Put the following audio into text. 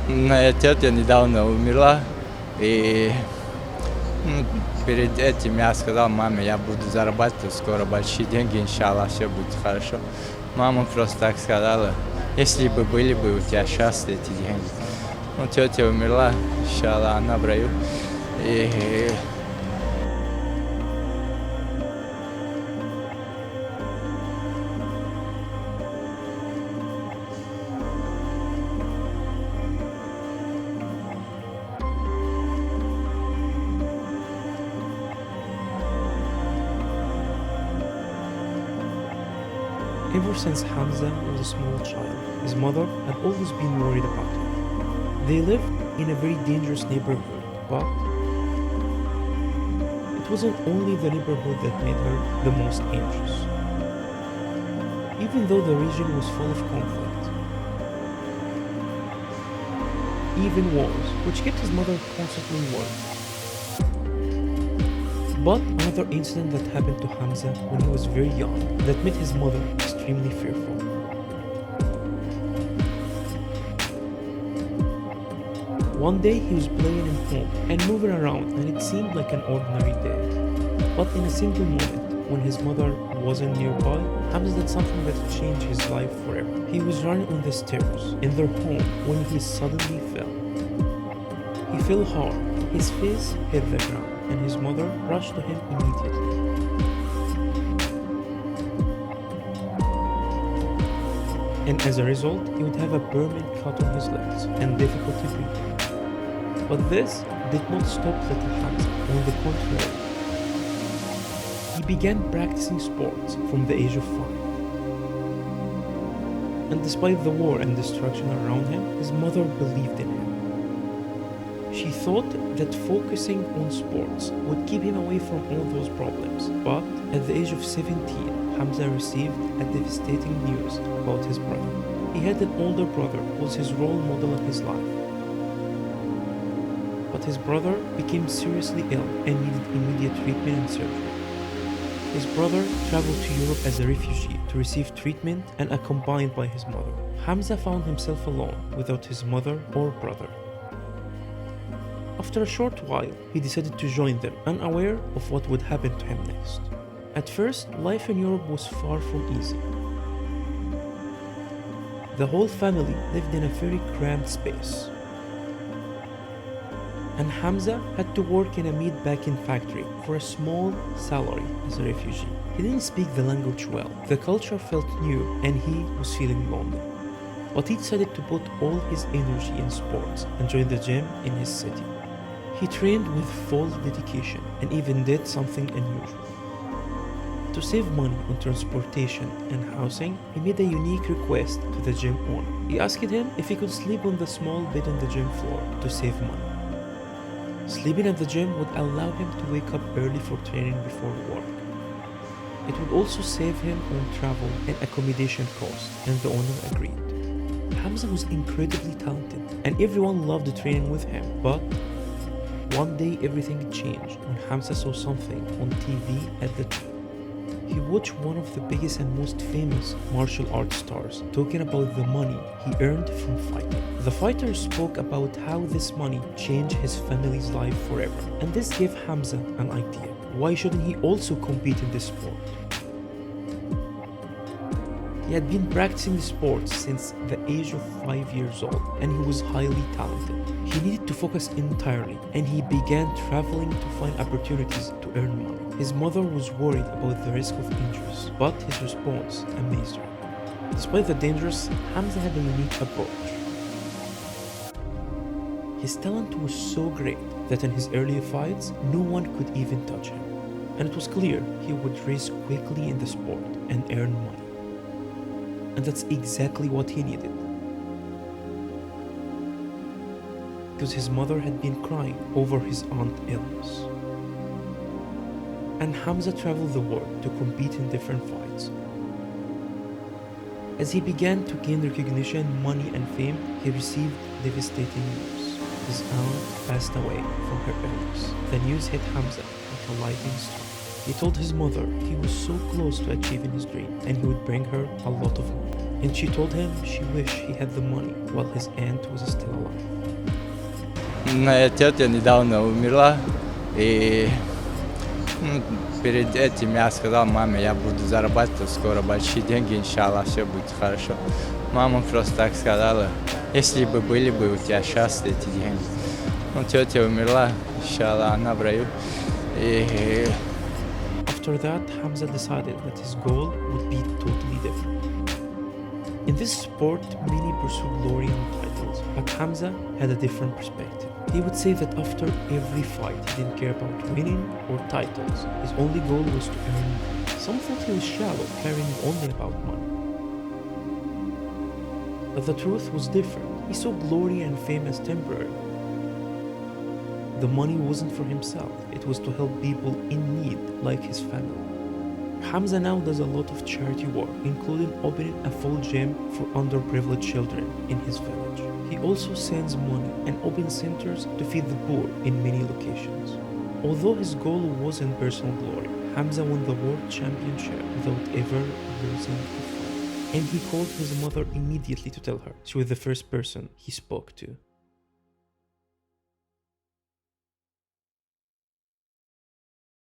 Моя тетя недавно умерла, и перед этим я сказал маме, я буду зарабатывать скоро большие деньги, иншаллах, все будет хорошо. Мама просто так сказала, если бы были бы у тебя сейчас эти деньги. Ну, тетя умерла, иншаллах, она в раю. И Ever since Hamza was a small child, his mother had always been worried about him. They lived in a very dangerous neighborhood, but it wasn't only the neighborhood that made her the most anxious. Even though the region was full of conflict, even wars, which kept his mother constantly worried. But another incident that happened to Hamza when he was very young that made his mother extremely fearful. One day he was playing in home and moving around, and it seemed like an ordinary day. But in a single moment, when his mother wasn't nearby, Hamza did something that changed his life forever. He was running on the stairs in their home when he suddenly fell. He fell hard, his face hit the ground, and his mother rushed to him immediately. And as a result, he would have a permanent cut on his legs and difficulty breathing. But this did not stop little Hamza, on the contrary. He began practicing sports from the age of 5. And despite the war and destruction around him, his mother believed in him. She thought that focusing on sports would keep him away from all those problems. But at the age of 17, Hamza received a devastating news about his brother. He had an older brother who was his role model in his life. But his brother became seriously ill and needed immediate treatment and surgery. His brother traveled to Europe as a refugee to receive treatment and accompanied by his mother. Hamza found himself alone without his mother or brother. After a short while, he decided to join them, unaware of what would happen to him next. At first, life in Europe was far from easy. The whole family lived in a very cramped space. And Hamza had to work in a meat packing factory for a small salary as a refugee. He didn't speak the language well, the culture felt new, and he was feeling lonely. But he decided to put all his energy in sports and join the gym in his city. He trained with full dedication and even did something unusual. To save money on transportation and housing, he made a unique request to the gym owner. He asked him if he could sleep on the small bed on the gym floor to save money. Sleeping at the gym would allow him to wake up early for training before work. It would also save him on travel and accommodation costs, and the owner agreed. Hamza was incredibly talented, and everyone loved training with him, but one day everything changed when Hamza saw something on TV at the gym. He watched one of the biggest and most famous martial arts stars talking about the money he earned from fighting. The fighter spoke about how this money changed his family's life forever, and this gave Hamza an idea. Why shouldn't he also compete in this sport? He had been practicing the sport since the age of 5 years old, and he was highly talented. He needed to focus entirely, and he began traveling to find opportunities to earn money. His mother was worried about the risk of injuries, but his response amazed her. Despite the dangers, Hamza had a unique approach. His talent was so great that in his earlier fights, no one could even touch him. And it was clear he would rise quickly in the sport and earn money. And that's exactly what he needed. Because his mother had been crying over his aunt's illness. And Hamza traveled the world to compete in different fights. As he began to gain recognition, money, and fame, he received devastating news. His aunt passed away from her illness. The news hit Hamza like a lightning strike. He told his mother he was so close to achieving his dream and he would bring her a lot of money. And she told him she wished he had the money while his aunt was still alive. Моя тетя недавно умерла, и перед этим я сказал маме, я буду зарабатывать скоро большие деньги, иншаллах, все будет хорошо. Мама просто так сказала, если бы были бы у тебя сейчас эти деньги. Тетя умерла, иншаллах, она в раю. After that, Hamza decided that his goal would be totally different. In this sport, many pursue glory and titles, but Hamza had a different perspective. He would say that after every fight, he didn't care about winning or titles. His only goal was to earn money. Some thought he was shallow, caring only about money. But the truth was different. He saw glory and fame as temporary. The money wasn't for himself, it was to help people in need, like his family. Hamza now does a lot of charity work, including opening a full gym for underprivileged children in his village. He also sends money and opens centers to feed the poor in many locations. Although his goal wasn't personal glory, Hamza won the world championship without ever losing a fight. And he called his mother immediately to tell her. She was the first person he spoke to.